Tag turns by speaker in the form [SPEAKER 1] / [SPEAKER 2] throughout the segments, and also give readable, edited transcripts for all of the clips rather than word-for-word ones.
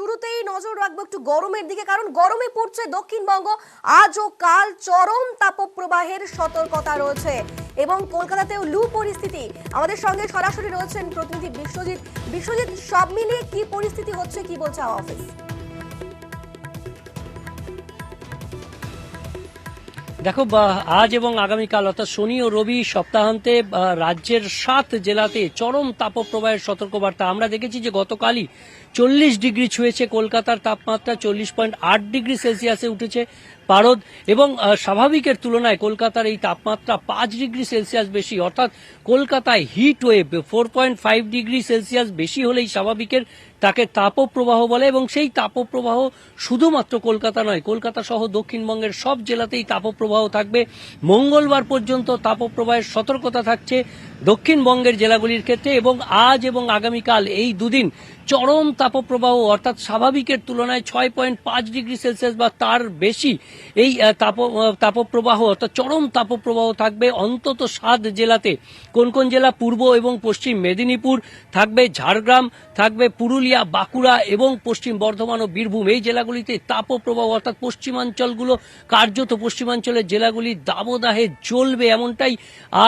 [SPEAKER 1] শুরুতেই নজর রাখবো একটু গরমের দিকে, কারণ গরমে পড়ছে দক্ষিণবঙ্গ। আজ ও কাল চরম তাপপ্রবাহের সতর্কতা রয়েছে এবং কলকাতাতেও লু পরিস্থিতি। আমাদের সঙ্গে সরাসরি রয়েছেন প্রতিনিধি বিশ্বজিৎ। বিশ্বজিৎ, সব মিলিয়ে কি পরিস্থিতি হচ্ছে, কি বলছে হাওয়া অফিস?
[SPEAKER 2] দেখো, আজ এবং আগামীকাল অর্থাৎ শনি ও রবি সপ্তাহান্তে রাজ্যের 7 জেলাতে চরম তাপপ্রবাহের সতর্কবার্তা। আমরা দেখেছি যে গতকালই 40 ডিগ্রি ছুঁয়েছে কলকাতার তাপমাত্রা, 40.8 ডিগ্রি সেলসিয়াসে উঠেছে পারদ, এবং স্বাভাবিকের তুলনায় কলকাতার এই তাপমাত্রা 5 ডিগ্রি সেলসিয়াস বেশি। অর্থাৎ কলকাতায় হিট ওয়েভ 4.5 ডিগ্রি সেলসিয়াস বেশি হলেই স্বাভাবিকের তাকে তাপপ্রবাহ বলে, এবং সেই তাপপ্রবাহ শুধুমাত্র কলকাতা নয়, কলকাতা সহ দক্ষিণবঙ্গের সব জেলাতেই তাপপ্রবাহ থাকবে। মঙ্গলবার পর্যন্ত তাপপ্রবাহের সতর্কতা থাকছে দক্ষিণবঙ্গের জেলাগুলির ক্ষেত্রে, এবং আজ এবং আগামীকাল এই দুদিন চরম তাপপ্রবাহ অর্থাৎ স্বাভাবিকের তুলনায় 6.5 ডিগ্রি সেলসিয়াস বা তার বেশি এই তাপপ্রবাহ অর্থাৎ চরম তাপপ্রবাহ থাকবে অন্তত 7 জেলাতে। কোন কোন জেলা? পূর্ব এবং পশ্চিম মেদিনীপুর থাকবে, ঝাড়গ্রাম থাকবে, পুরুলিয়া, বাঁকুড়া এবং পশ্চিম বর্ধমান ও বীরভূম। এই জেলাগুলিতে তাপপ্রবাহ অর্থাৎ পশ্চিমাঞ্চলগুলো, কার্যত পশ্চিমাঞ্চলের জেলাগুলি দাবদাহে জ্বলবে, এমনটাই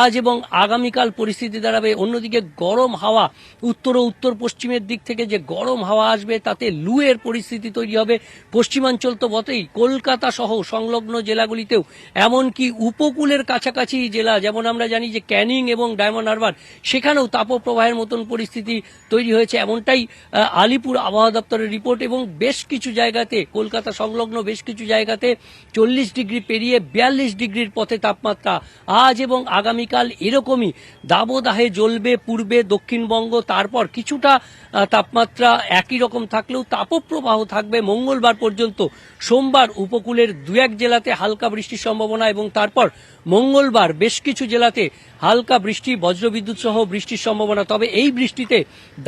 [SPEAKER 2] আজ এবং আগামীকাল পরিস্থিতি দাঁড়াবে। অন্যদিকে গরম হাওয়া উত্তর ও উত্তর পশ্চিমের দিক থেকে যে গরম হাওয়া আসবে তাতে লু এর পরিস্থিতি তৈরি হবে। পশ্চিমাঞ্চল তো বটেই, কলকাতা সহ সংলগ্ন জেলাগুলিতেও, এমনকি উপকূলের কাছাকাছি জেলা যেমন আমরা জানি যে ক্যানিং এবং ডায়মন্ড হারবার, সেখানেও তাপপ্রবাহের মতন পরিস্থিতি তৈরি হয়েছে, এমনটাই আলিপুর আবহাওয়া দপ্তরের রিপোর্ট। এবং বেশ কিছু জায়গাতে, কলকাতা সংলগ্ন বেশ কিছু জায়গাতে 40 ডিগ্রি পেরিয়ে 42 ডিগ্রির পথে তাপমাত্রা। আজ এবং আগামীকাল এরকমই দাবদাহে জ্বলবে পূর্বে দক্ষিণবঙ্গ। তারপর কিছুটা তাপমাত্রা একই রকম থাকলেও তাপপ্রবাহ থাকবে মঙ্গলবার পর্যন্ত। সোমবার উপকূলের 2-1 জেলাতে হালকা বৃষ্টির সম্ভাবনা, এবং তারপর মঙ্গলবার বেশ কিছু জেলাতে হালকা বৃষ্টি, বজ্রবিদ্যুৎ সহ বৃষ্টির সম্ভাবনা। তবে এই বৃষ্টিতে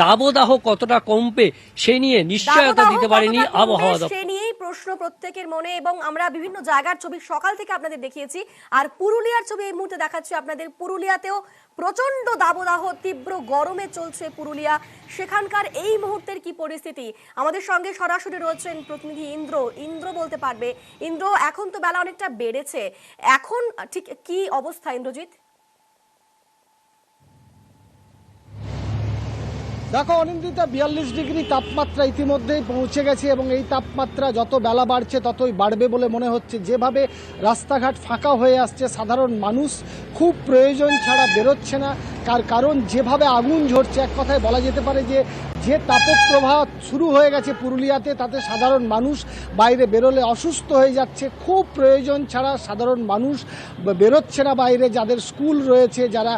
[SPEAKER 2] দাবদাহ কতটা কমবে সে নিয়ে নিশ্চয়তা দিতে পারেনি আবহাওয়া দপ্তর।
[SPEAKER 1] সে নিয়েই প্রশ্ন প্রত্যেকের মনে, এবং আমরা বিভিন্ন জায়গার ছবি সকাল থেকে আপনাদের দেখিয়েছি, আর পুরুলিয়ার ছবি এই মুহূর্তে দেখাচ্ছি আপনাদের। পুরুলিয়াতেও প্রচন্ড দাবদাহ, তীব্র গরমে চলছে পুরুলিয়া। সেখানকার এই মুহূর্তের কি পরিস্থিতি? আমাদের সঙ্গে সরাসরি রয়েছেন প্রতিনিধি ইন্দ্র বলতে পারবে। ইন্দ্র, এখন তো বেলা অনেকটা বেড়েছে, এখন ঠিক কি অবস্থা ইন্দ্রজিৎ?
[SPEAKER 3] দেখো অনিন্দিতা, 42 ডিগ্রি তাপমাত্রা ইতিমধ্যেই পৌঁছে গেছে, এবং এই তাপমাত্রা যত বেলা বাড়ছে ততই বাড়বে বলে মনে হচ্ছে। যেভাবে রাস্তাঘাট ফাঁকা হয়ে আসছে, সাধারণ মানুষ খুব প্রয়োজন ছাড়া বেরোচ্ছে না। কারণ যেভাবে আগুন ঝরছে, এক কথায় বলা যেতে পারে যে তাপপ্রবাহ শুরু হয়ে গেছে পুরুলিয়াতে, তাতে সাধারণ মানুষ বাইরে বেরোলে অসুস্থ হয়ে যাচ্ছে। খুব প্রয়োজন ছাড়া সাধারণ মানুষ বেরোচ্ছে না বাইরে। যাদের স্কুল রয়েছে, যারা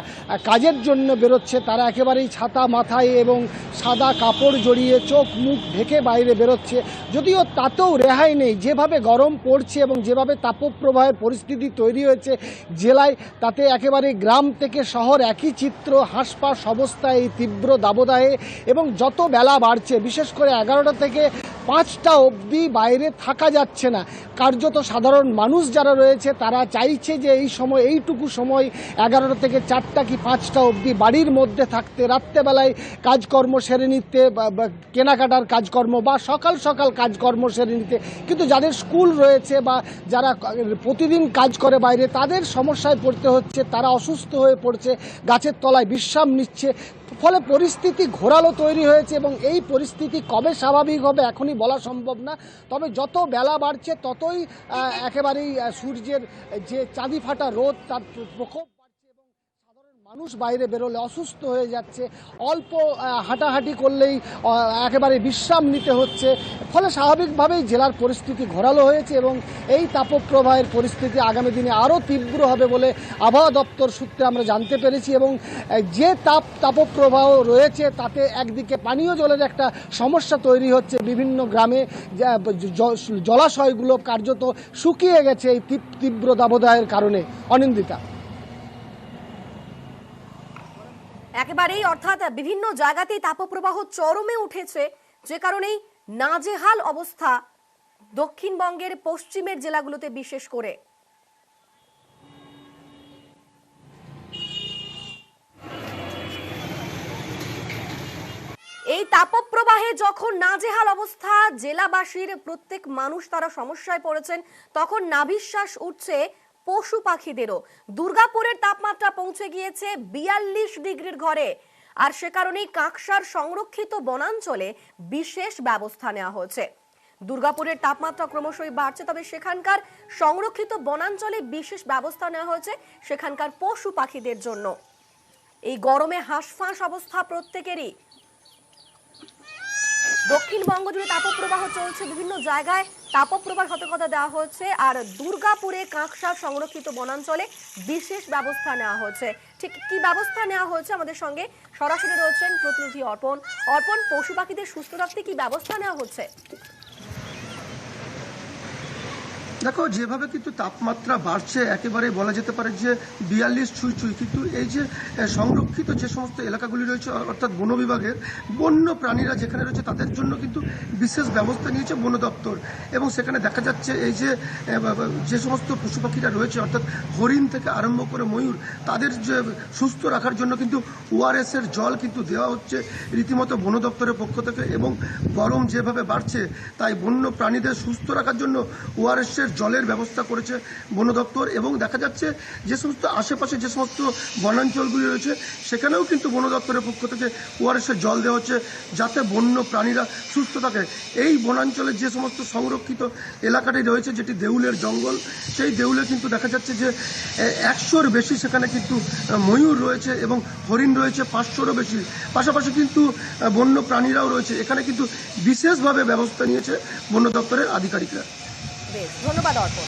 [SPEAKER 3] কাজের জন্য বেরোচ্ছে, তারা একেবারেই ছাতা মাথায় এবং সাদা কাপড় জড়িয়ে চোখ মুখ ঢেকে বাইরে বেরোচ্ছে। যদিও তাতেও রেহাই নেই, যেভাবে গরম পড়ছে এবং যেভাবে তাপপ্রবাহের পরিস্থিতি তৈরি হয়েছে জেলায়, তাতে একেবারে গ্রাম থেকে শহর একই চিত্র, হাঁসফাঁস অবস্থা এই তীব্র দাবদাহে। এবং যত বেলা বাড়ছে, বিশেষ করে 11টা থেকে 5টা অবধি বাইরে থাকা যাচ্ছে না। কার্যত সাধারণ মানুষ যারা রয়েছে তারা চাইছে যে এই সময়, এইটুকু সময় 11টা থেকে 4টা কি 5টা অবধি বাড়ির মধ্যে থাকতে, রাত্রেবেলায় কাজকর্ম সেরে নিতে, কেনাকাটার কাজকর্ম বা সকাল সকাল কাজকর্ম সেরে নিতে। কিন্তু যাদের স্কুল রয়েছে বা যারা প্রতিদিন কাজ করে বাইরে, তাদের সমস্যায় পড়তে হচ্ছে। তারা অসুস্থ হয়ে পড়ছে, গাছের তলায় বিশ্রাম নিচ্ছে। ফলে পরিস্থিতি ঘোরালো তৈরি হয়েছে, এবং এই পরিস্থিতি কবে স্বাভাবিক হবে এখনই বলা সম্ভব না। তবে যত বেলা বাড়ছে ততই একেবারেই সূর্যের যে চাঁদি ফাটা রোদ, তার প্রকোপ বাড়ছে, এবং সাধারণ মানুষ বাইরে বেরোলে অসুস্থ হয়ে যাচ্ছে। অল্প হাঁটাহাঁটি করলেই একেবারে বিশ্রাম নিতে হচ্ছে। ফলে স্বাভাবিকভাবেই জেলার পরিস্থিতি ঘোরালো হয়েছে, এবং এই তাপপ্রবাহের পরিস্থিতি আগামী দিনে আরও তীব্র হবে বলে আবহাওয়া দপ্তর সূত্রে আমরা জানতে পেরেছি। এবং যে তাপপ্রবাহ রয়েছে তাতে একদিকে পানীয় জলের একটা সমস্যা তৈরি হচ্ছে। বিভিন্ন গ্রামে জলাশয়গুলো কার্যত শুকিয়ে গেছে এই তীব্র দাবদাহের কারণে। অনিন্দিতা,
[SPEAKER 1] একেবারেই, অর্থাৎ বিভিন্ন জায়গাতেই তাপপ্রবাহ চরমে উঠেছে, যে কারণেই নাজেহাল অবস্থা দক্ষিণবঙ্গের পশ্চিমের জেলাগুলোতে বিশেষ করে। এই তাপপ্রবাহে যখন নাজেহাল অবস্থা জেলাবাসীর, প্রত্যেক মানুষ তারা সমস্যায় পড়েছেন, তখন নাভিশ্বাস উঠছে পশু পাখিদেরও। দুর্গাপুরের তাপমাত্রা পৌঁছে গিয়েছে 42 ডিগ্রির ঘরে, আর সে কারণেই কাঁকসার সংরক্ষিত বনাঞ্চলে বিশেষ ব্যবস্থা নেওয়া হয়েছে। দুর্গাপুরের তাপমাত্রা ক্রমশই বাড়ছে, তবে সেখানকার সংরক্ষিত বনাঞ্চলে বিশেষ ব্যবস্থা নেওয়া হয়েছে সেখানকার পশু পাখিদের জন্য। এই গরমে হাঁসফাঁস অবস্থা প্রত্যেকেরই। দক্ষিণবঙ্গ জুড়ে তাপপ্রবাহ চলছে, বিভিন্ন জায়গায় তাপপ্রবাহ সতর্কতা দেওয়া হয়েছে, আর দুর্গাপুরে কাঁকসা সংরক্ষিত বনাঞ্চলে বিশেষ ব্যবস্থা নেওয়া হয়েছে। ঠিক কি ব্যবস্থা নেওয়া হয়েছে আমাদের সঙ্গে সরাসরি রয়েছেন প্রতিনিধি অর্পণ। অর্পণ, পশু পাখিদের সুস্থ রাখতে কি ব্যবস্থা নেওয়া হচ্ছে?
[SPEAKER 4] দেখো, যেভাবে কিন্তু তাপমাত্রা বাড়ছে, একেবারে বলা যেতে পারে যে 42 ছুঁই, কিন্তু এই যে সংরক্ষিত যে সমস্ত এলাকাগুলি রয়েছে, অর্থাৎ বন বিভাগের বন্য প্রাণীরা যেখানে রয়েছে তাদের জন্য কিন্তু বিশেষ ব্যবস্থা নিয়েছে বন দপ্তর। এবং সেখানে দেখা যাচ্ছে এই যে সমস্ত পশু পাখিরা রয়েছে, অর্থাৎ হরিণ থেকে আরম্ভ করে ময়ূর, তাদের যে সুস্থ রাখার জন্য কিন্তু ওআরএস এর জল কিন্তু দেওয়া হচ্ছে রীতিমতো বন দপ্তরের পক্ষ থেকে। এবং গরম যেভাবে বাড়ছে, তাই বন্য প্রাণীদের সুস্থ রাখার জন্য ওআরএস এর জলের ব্যবস্থা করেছে বন দপ্তর। এবং দেখা যাচ্ছে যে সমস্ত আশেপাশে যে সমস্ত বনাঞ্চলগুলি রয়েছে, সেখানেও কিন্তু বন দপ্তরের পক্ষ থেকে ওআরএস এর জল দেওয়া হচ্ছে, যাতে বন্য প্রাণীরা সুস্থ থাকে। এই বনাঞ্চলের যে সমস্ত সংরক্ষিত এলাকাটি রয়েছে, যেটি দেউলের জঙ্গল, সেই দেউলে কিন্তু দেখা যাচ্ছে যে 100-র বেশি সেখানে কিন্তু ময়ূর রয়েছে এবং হরিণ রয়েছে 500-রও বেশি। পাশাপাশি কিন্তু বন্য প্রাণীরাও রয়েছে। এখানে কিন্তু বিশেষভাবে ব্যবস্থা নিয়েছে বন দপ্তরের আধিকারিকরা।
[SPEAKER 1] বেশ, ধন্যবাদ অর্পণ।